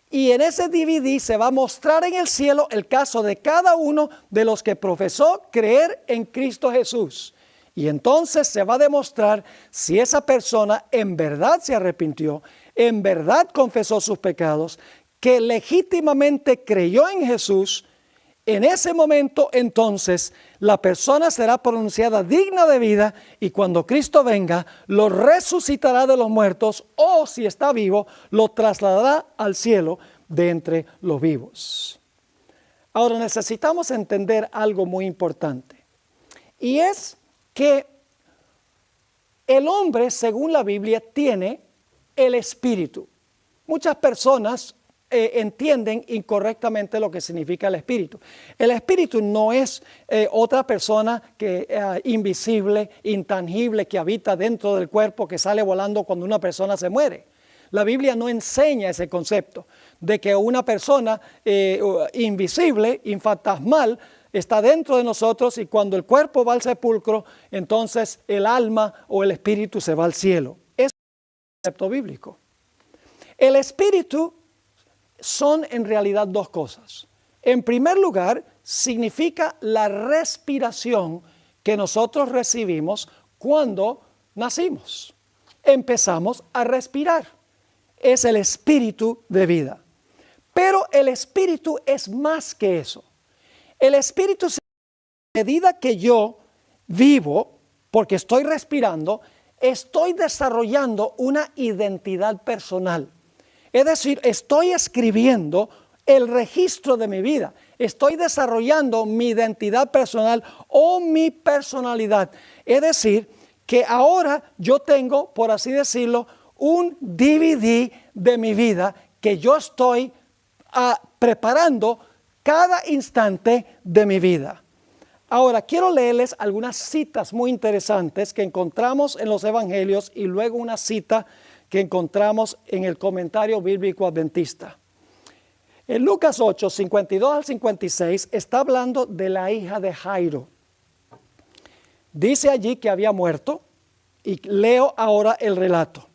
y en ese DVD se va a mostrar en el cielo el caso de cada uno de los que profesó creer en Cristo Jesús. Y entonces se va a demostrar si esa persona en verdad se arrepintió, en verdad confesó sus pecados, que legítimamente creyó en Jesús. En ese momento entonces la persona será pronunciada digna de vida, y cuando Cristo venga lo resucitará de los muertos, o si está vivo lo trasladará al cielo de entre los vivos. Ahora necesitamos entender algo muy importante, y es que el hombre, según la Biblia, tiene el espíritu. Muchas personas entienden incorrectamente lo que significa el espíritu. El espíritu no es otra persona que invisible, intangible, que habita dentro del cuerpo, que sale volando cuando una persona se muere. La Biblia no enseña ese concepto de que una persona invisible, infantasmal, está dentro de nosotros y cuando el cuerpo va al sepulcro, entonces el alma o el espíritu se va al cielo. Es un concepto bíblico. El espíritu son en realidad dos cosas. En primer lugar, significa la respiración que nosotros recibimos cuando nacimos. Empezamos a respirar. Es el espíritu de vida. Pero el espíritu es más que eso. El espíritu, a medida que yo vivo, porque estoy respirando, estoy desarrollando una identidad personal. Es decir, estoy escribiendo el registro de mi vida. Estoy desarrollando mi identidad personal o mi personalidad. Es decir, que ahora yo tengo, por así decirlo, un DVD de mi vida que yo estoy preparando cada instante de mi vida. Ahora, quiero leerles algunas citas muy interesantes que encontramos en los evangelios y luego una cita que encontramos en el comentario bíblico adventista. En Lucas 8, 52 al 56, está hablando de la hija de Jairo. Dice allí que había muerto, y leo ahora el relato.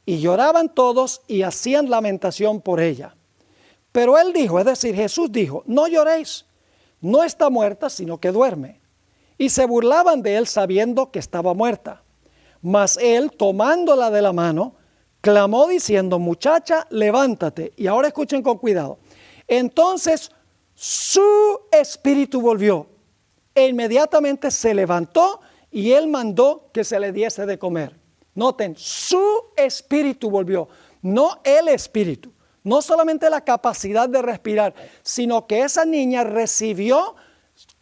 Y lloraban todos y hacían lamentación por ella. Pero él dijo, es decir, Jesús dijo, no lloréis, no está muerta, sino que duerme. Y se burlaban de él sabiendo que estaba muerta. Mas él, tomándola de la mano, clamó diciendo, muchacha, levántate. Y ahora escuchen con cuidado. Entonces su espíritu volvió e inmediatamente se levantó y él mandó que se le diese de comer. Noten, su espíritu volvió, no el espíritu. No solamente la capacidad de respirar, sino que esa niña recibió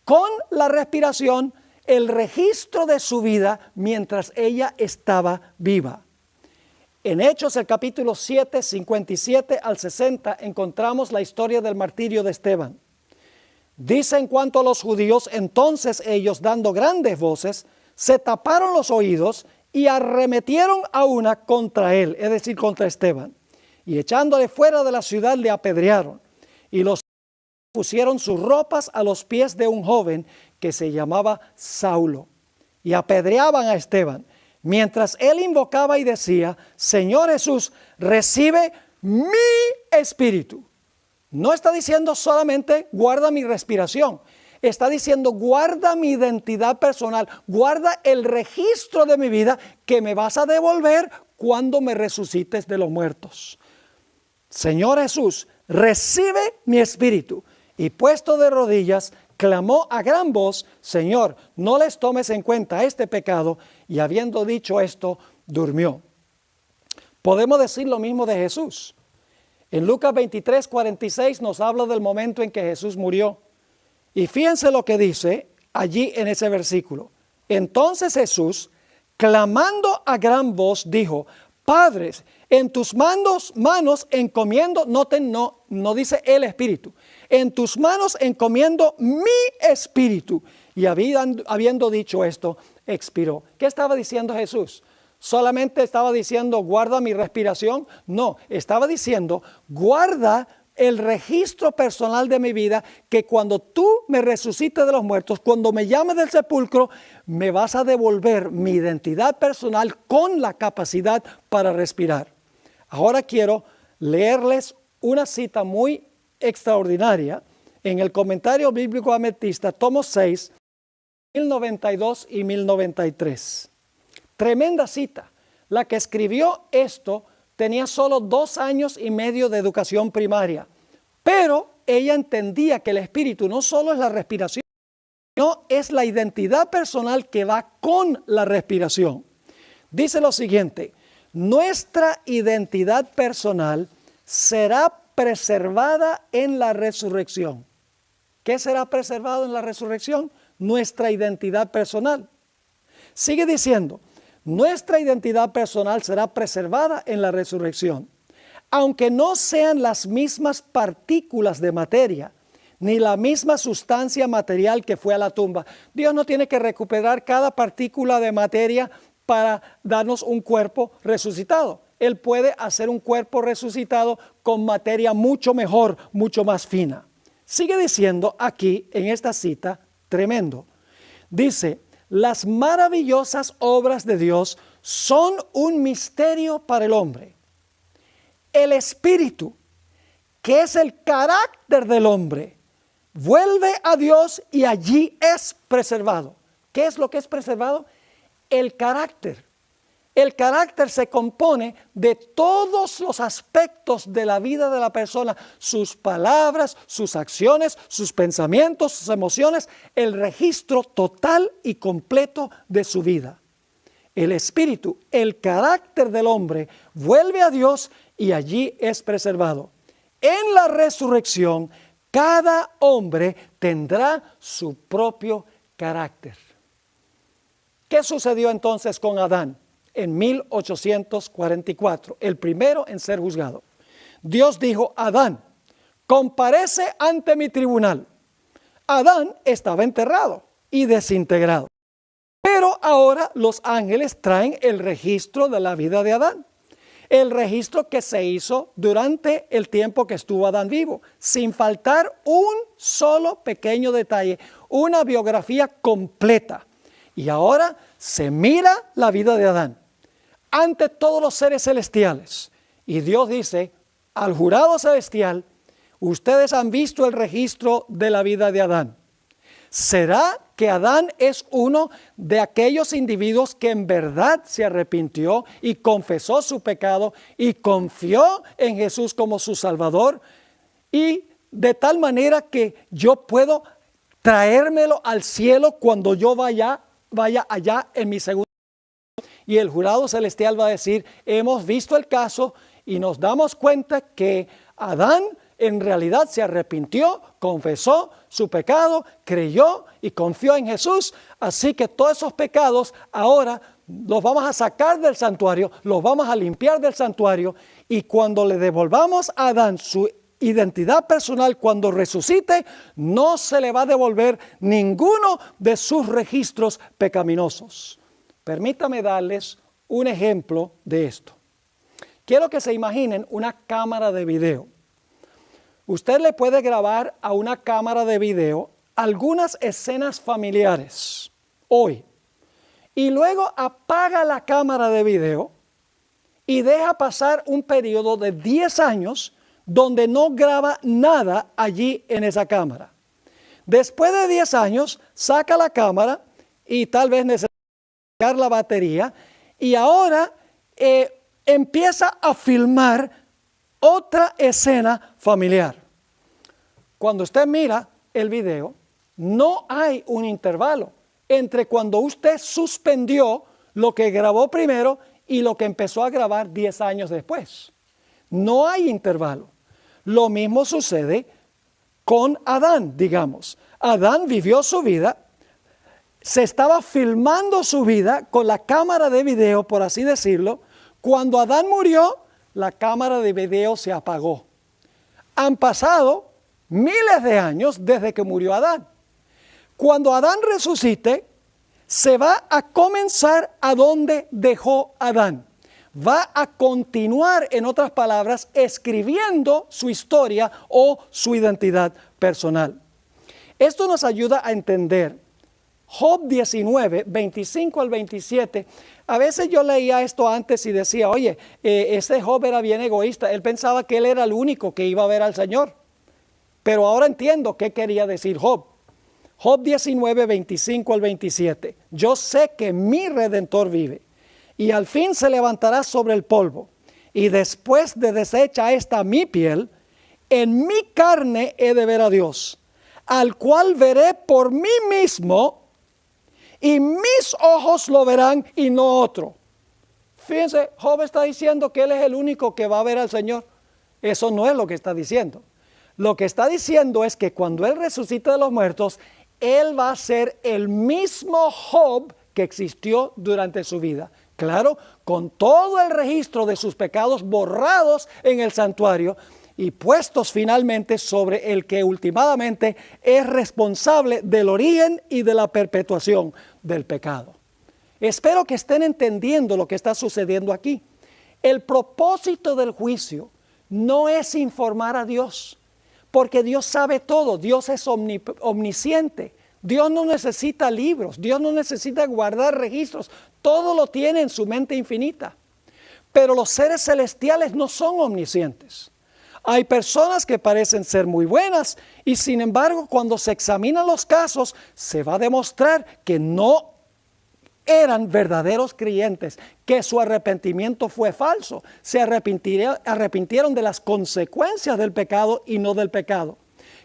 con la respiración el registro de su vida mientras ella estaba viva. En Hechos, el capítulo 7, 57 al 60, encontramos la historia del martirio de Esteban. Dice en cuanto a los judíos, entonces ellos, dando grandes voces, se taparon los oídos y arremetieron a una contra él, es decir, contra Esteban. Y echándole fuera de la ciudad le apedrearon. Y los pusieron sus ropas a los pies de un joven que se llamaba Saulo. Y apedreaban a Esteban. Mientras él invocaba y decía, Señor Jesús, recibe mi espíritu. No está diciendo solamente guarda mi respiración. Está diciendo guarda mi identidad personal. Guarda el registro de mi vida que me vas a devolver cuando me resucites de los muertos. Señor Jesús, recibe mi espíritu. Y puesto de rodillas, clamó a gran voz, Señor, no les tomes en cuenta este pecado. Y habiendo dicho esto, durmió. Podemos decir lo mismo de Jesús. En Lucas 23, 46 nos habla del momento en que Jesús murió. Y fíjense lo que dice allí en ese versículo. Entonces Jesús, clamando a gran voz, dijo, Padre, en tus manos encomiendo, noten, no dice el espíritu, en tus manos encomiendo mi espíritu. Y habiendo dicho esto, expiró. ¿Qué estaba diciendo Jesús? ¿Solamente estaba diciendo guarda mi respiración? No, estaba diciendo guarda el registro personal de mi vida, que cuando tú me resucites de los muertos, cuando me llames del sepulcro, me vas a devolver mi identidad personal con la capacidad para respirar. Ahora quiero leerles una cita muy extraordinaria en el comentario bíblico adventista, tomo 6, 1092 y 1093. Tremenda cita. La que escribió esto tenía solo 2 años y medio de educación primaria, pero ella entendía que el espíritu no solo es la respiración, sino es la identidad personal que va con la respiración. Dice lo siguiente, nuestra identidad personal será preservada en la resurrección. ¿Qué será preservado en la resurrección? Nuestra identidad personal. Sigue diciendo, nuestra identidad personal será preservada en la resurrección. Aunque no sean las mismas partículas de materia, ni la misma sustancia material que fue a la tumba. Dios no tiene que recuperar cada partícula de materia para darnos un cuerpo resucitado. Él puede hacer un cuerpo resucitado con materia mucho mejor, mucho más fina. Sigue diciendo aquí en esta cita, tremendo. Dice, las maravillosas obras de Dios son un misterio para el hombre. El espíritu, que es el carácter del hombre, vuelve a Dios y allí es preservado. ¿Qué es lo que es preservado? El carácter. El carácter se compone de todos los aspectos de la vida de la persona, sus palabras, sus acciones, sus pensamientos, sus emociones, el registro total y completo de su vida. El espíritu, el carácter del hombre, vuelve a Dios y allí es preservado. En la resurrección, cada hombre tendrá su propio carácter. ¿Qué sucedió entonces con Adán? En 1844, el primero en ser juzgado. Dios dijo, Adán, comparece ante mi tribunal. Adán estaba enterrado y desintegrado. Pero ahora los ángeles traen el registro de la vida de Adán. El registro que se hizo durante el tiempo que estuvo Adán vivo, sin faltar un solo pequeño detalle, una biografía completa. Y ahora se mira la vida de Adán ante todos los seres celestiales. Y Dios dice al jurado celestial, ustedes han visto el registro de la vida de Adán. ¿Será que Adán es uno de aquellos individuos que en verdad se arrepintió y confesó su pecado y confió en Jesús como su Salvador? Y de tal manera que yo puedo traérmelo al cielo cuando yo vaya allá en mi segunda. Y el jurado celestial va a decir, hemos visto el caso y nos damos cuenta que Adán en realidad se arrepintió, confesó su pecado, creyó y confió en Jesús. Así que todos esos pecados ahora los vamos a sacar del santuario, los vamos a limpiar del santuario. Y cuando le devolvamos a Adán su identidad personal, cuando resucite, no se le va a devolver ninguno de sus registros pecaminosos. Permítame darles un ejemplo de esto. Quiero que se imaginen una cámara de video. Usted le puede grabar a una cámara de video algunas escenas familiares hoy y luego apaga la cámara de video y deja pasar un periodo de 10 años donde no graba nada allí en esa cámara. Después de 10 años saca la cámara y tal vez necesita cargar la batería y ahora empieza a filmar otra escena familiar. Cuando usted mira el video, no hay un intervalo entre cuando usted suspendió lo que grabó primero y lo que empezó a grabar 10 años después. No hay intervalo. Lo mismo sucede con Adán, digamos. Adán vivió su vida, se estaba filmando su vida con la cámara de video, por así decirlo. Cuando Adán murió, la cámara de video se apagó. Han pasado miles de años desde que murió Adán. Cuando Adán resucite, se va a comenzar a donde dejó Adán. Va a continuar, en otras palabras, escribiendo su historia o su identidad personal. Esto nos ayuda a entender Job 19, 25 al 27. A veces yo leía esto antes y decía, oye, ese Job era bien egoísta. Él pensaba que él era el único que iba a ver al Señor. Pero ahora entiendo qué quería decir Job. Job 19, 25 al 27. Yo sé que mi Redentor vive y al fin se levantará sobre el polvo. Y después de deshecha esta mi piel, en mi carne he de ver a Dios, al cual veré por mí mismo, y mis ojos lo verán y no otro. Fíjense, Job está diciendo que él es el único que va a ver al Señor. Eso no es lo que está diciendo. Lo que está diciendo es que cuando él resucite de los muertos, él va a ser el mismo Job que existió durante su vida. Claro, con todo el registro de sus pecados borrados en el santuario y puestos finalmente sobre el que últimamente es responsable del origen y de la perpetuación del pecado. Espero que estén entendiendo lo que está sucediendo aquí. El propósito del juicio no es informar a Dios, porque Dios sabe todo, Dios es omnisciente. Dios no necesita libros, Dios no necesita guardar registros, todo lo tiene en su mente infinita. Pero los seres celestiales no son omniscientes. Hay personas que parecen ser muy buenas y sin embargo cuando se examinan los casos se va a demostrar que no eran verdaderos creyentes, que su arrepentimiento fue falso, se arrepintieron de las consecuencias del pecado y no del pecado,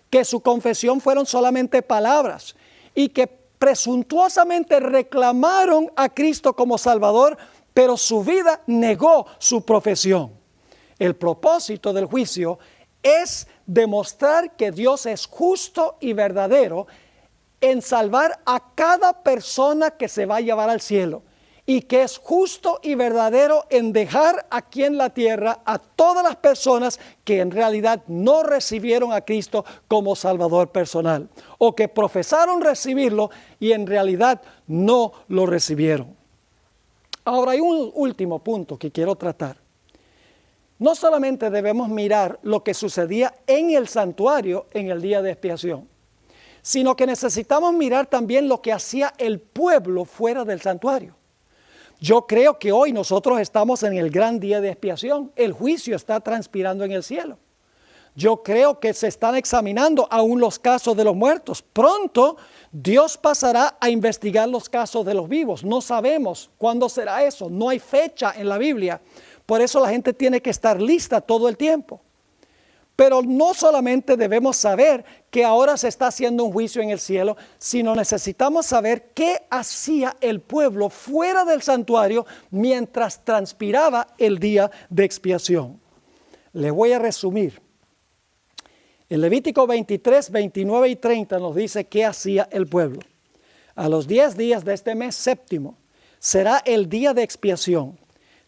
que su confesión fueron solamente palabras y que presuntuosamente reclamaron a Cristo como Salvador, pero su vida negó su profesión. El propósito del juicio es demostrar que Dios es justo y verdadero en salvar a cada persona que se va a llevar al cielo y que es justo y verdadero en dejar aquí en la tierra a todas las personas que en realidad no recibieron a Cristo como Salvador personal o que profesaron recibirlo y en realidad no lo recibieron. Ahora hay un último punto que quiero tratar. No solamente debemos mirar lo que sucedía en el santuario en el día de expiación, sino que necesitamos mirar también lo que hacía el pueblo fuera del santuario. Yo creo que hoy nosotros estamos en el gran día de expiación. El juicio está transpirando en el cielo. Yo creo que se están examinando aún los casos de los muertos. Pronto Dios pasará a investigar los casos de los vivos. No sabemos cuándo será eso. No hay fecha en la Biblia. Por eso la gente tiene que estar lista todo el tiempo. Pero no solamente debemos saber que ahora se está haciendo un juicio en el cielo, sino necesitamos saber qué hacía el pueblo fuera del santuario mientras transpiraba el día de expiación. Les voy a resumir. En Levítico 23, 29 y 30 nos dice qué hacía el pueblo. A los 10 días de este mes séptimo será el día de expiación.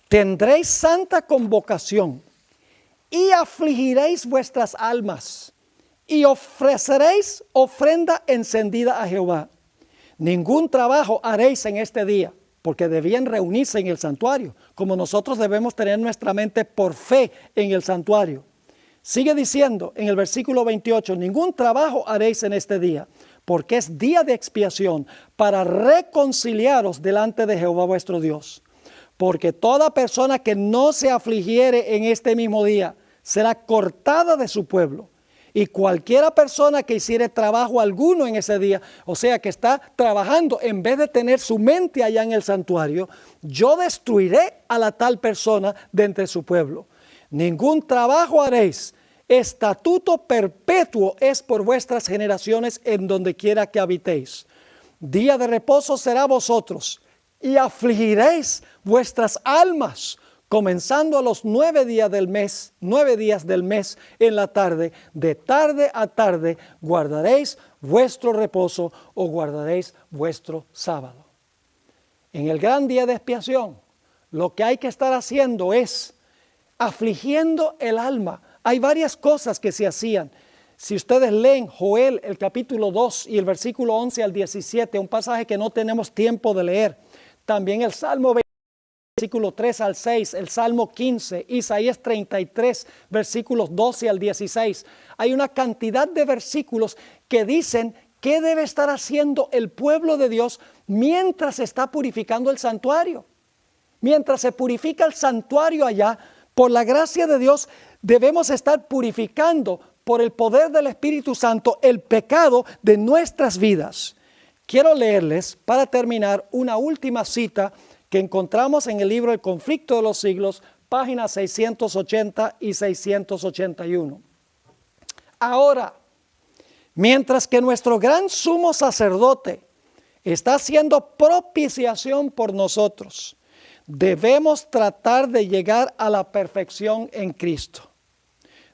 Tendréis santa convocación y afligiréis vuestras almas y ofreceréis ofrenda encendida a Jehová. Ningún trabajo haréis en este día, porque debían reunirse en el santuario, como nosotros debemos tener nuestra mente por fe en el santuario. Sigue diciendo en el versículo 28, ningún trabajo haréis en este día, porque es día de expiación para reconciliaros delante de Jehová vuestro Dios. Porque toda persona que no se afligiere en este mismo día será cortada de su pueblo. Y cualquiera persona que hiciere trabajo alguno en ese día, o sea que está trabajando en vez de tener su mente allá en el santuario, yo destruiré a la tal persona de entre su pueblo. Ningún trabajo haréis. Estatuto perpetuo es por vuestras generaciones en donde quiera que habitéis. Día de reposo será vosotros y afligiréis vuestras almas, comenzando a los 9 días del mes, 9 días del mes en la tarde, de tarde a tarde guardaréis vuestro reposo o guardaréis vuestro sábado. En el gran día de expiación, lo que hay que estar haciendo es afligiendo el alma. Hay varias cosas que se hacían. Si ustedes leen Joel, el capítulo 2 y el versículo 11 al 17, un pasaje que no tenemos tiempo de leer. También el Salmo 20, versículo 3 al 6, el Salmo 15, Isaías 33, versículos 12 al 16. Hay una cantidad de versículos que dicen qué debe estar haciendo el pueblo de Dios mientras se está purificando el santuario. Mientras se purifica el santuario allá, por la gracia de Dios, debemos estar purificando por el poder del Espíritu Santo el pecado de nuestras vidas. Quiero leerles, para terminar, una última cita que encontramos en el libro El conflicto de los siglos, páginas 680 y 681. Ahora, mientras que nuestro gran sumo sacerdote está haciendo propiciación por nosotros, debemos tratar de llegar a la perfección en Cristo.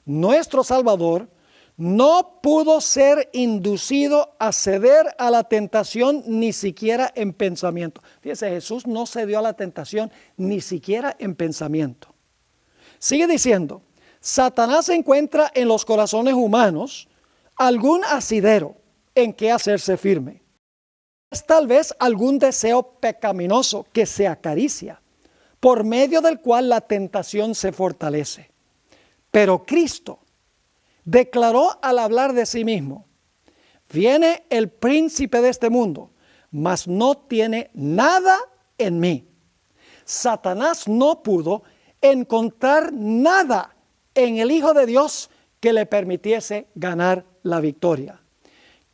Nuestro Salvador no pudo ser inducido a ceder a la tentación ni siquiera en pensamiento. Fíjese, Jesús no cedió a la tentación ni siquiera en pensamiento. Sigue diciendo, Satanás encuentra en los corazones humanos algún asidero en que hacerse firme. Es tal vez algún deseo pecaminoso que se acaricia, por medio del cual la tentación se fortalece. Pero Cristo declaró al hablar de sí mismo, viene el príncipe de este mundo, mas no tiene nada en mí. Satanás no pudo encontrar nada en el Hijo de Dios que le permitiese ganar la victoria.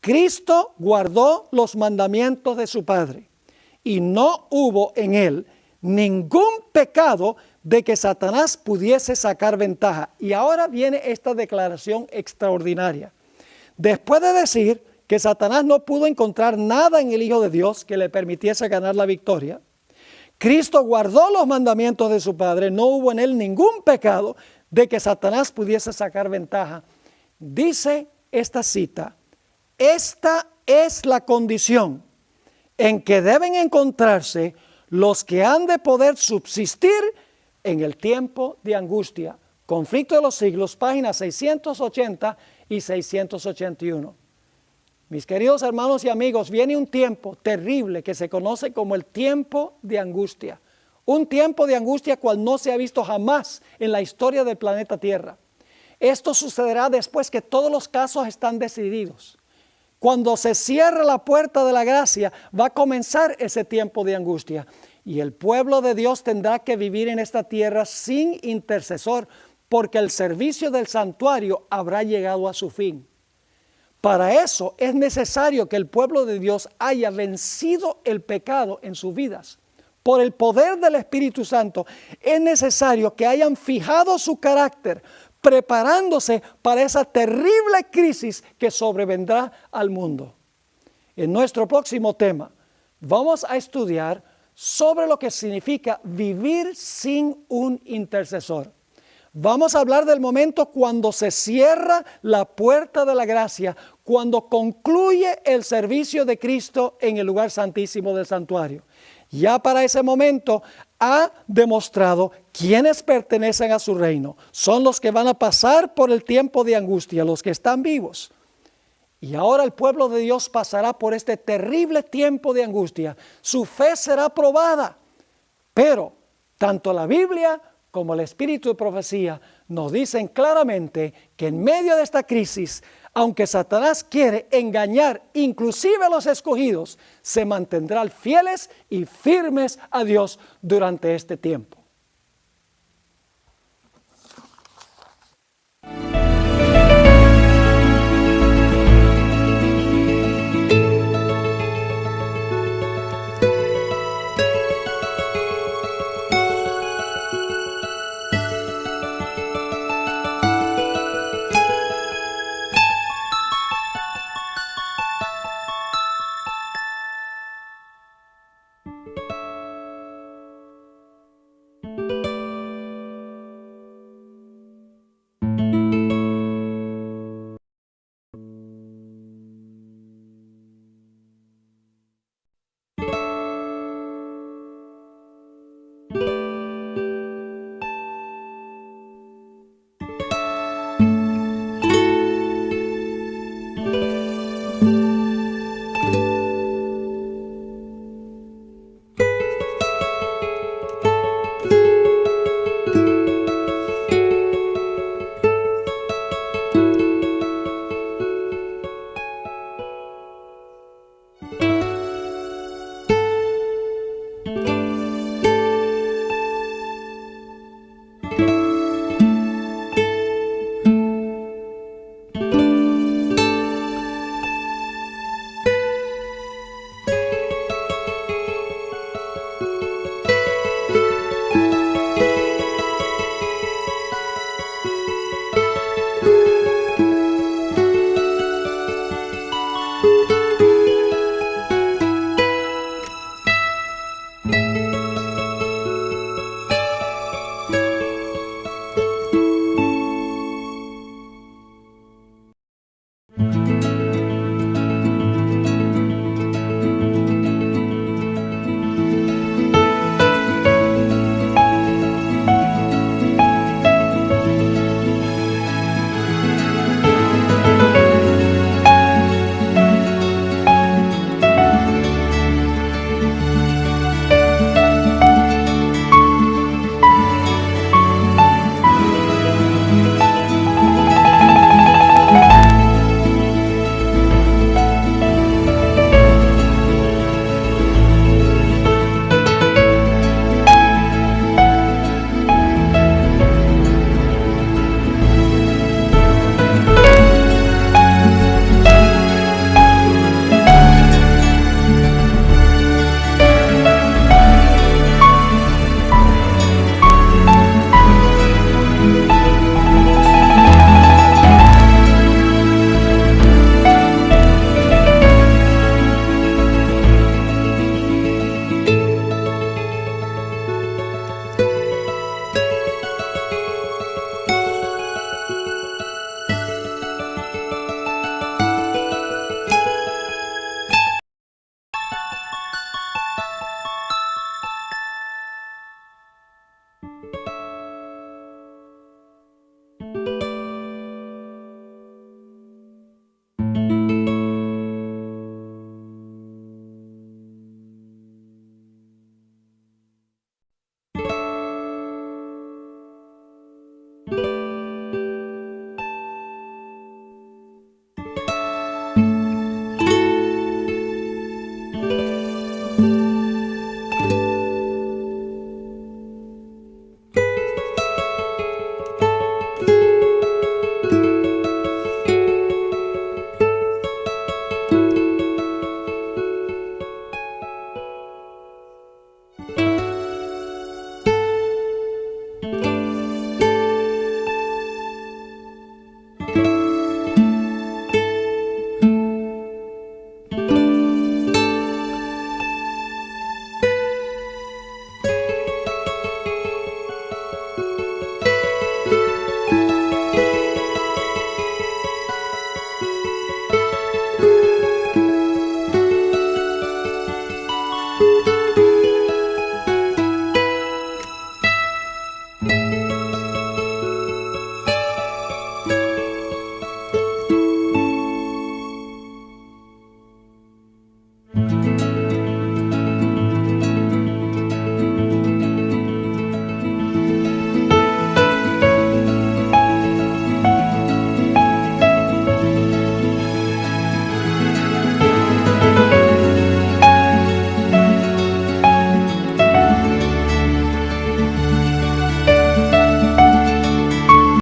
Cristo guardó los mandamientos de su Padre y no hubo en él ningún pecado de que Satanás pudiese sacar ventaja. Y ahora viene esta declaración extraordinaria. Después de decir que Satanás no pudo encontrar nada en el Hijo de Dios que le permitiese ganar la victoria, Cristo guardó los mandamientos de su Padre, no hubo en él ningún pecado de que Satanás pudiese sacar ventaja. Dice esta cita, esta es la condición en que deben encontrarse los que han de poder subsistir en el tiempo de angustia. Conflicto de los siglos, páginas 680 y 681. Mis queridos hermanos y amigos, viene un tiempo terrible que se conoce como el tiempo de angustia. Un tiempo de angustia cual no se ha visto jamás en la historia del planeta Tierra. Esto sucederá después que todos los casos están decididos. Cuando se cierra la puerta de la gracia, va a comenzar ese tiempo de angustia. Y el pueblo de Dios tendrá que vivir en esta tierra sin intercesor, porque el servicio del santuario habrá llegado a su fin. Para eso es necesario que el pueblo de Dios haya vencido el pecado en sus vidas. Por el poder del Espíritu Santo es necesario que hayan fijado su carácter, preparándose para esa terrible crisis que sobrevendrá al mundo. En nuestro próximo tema vamos a estudiar sobre lo que significa vivir sin un intercesor. Vamos a hablar del momento cuando se cierra la puerta de la gracia, cuando concluye el servicio de Cristo en el lugar santísimo del santuario. Ya para ese momento ha demostrado quiénes pertenecen a su reino. Son los que van a pasar por el tiempo de angustia, los que están vivos. Y ahora el pueblo de Dios pasará por este terrible tiempo de angustia. Su fe será probada. Pero tanto la Biblia como el Espíritu de profecía nos dicen claramente que en medio de esta crisis, aunque Satanás quiere engañar inclusive a los escogidos, se mantendrán fieles y firmes a Dios durante este tiempo.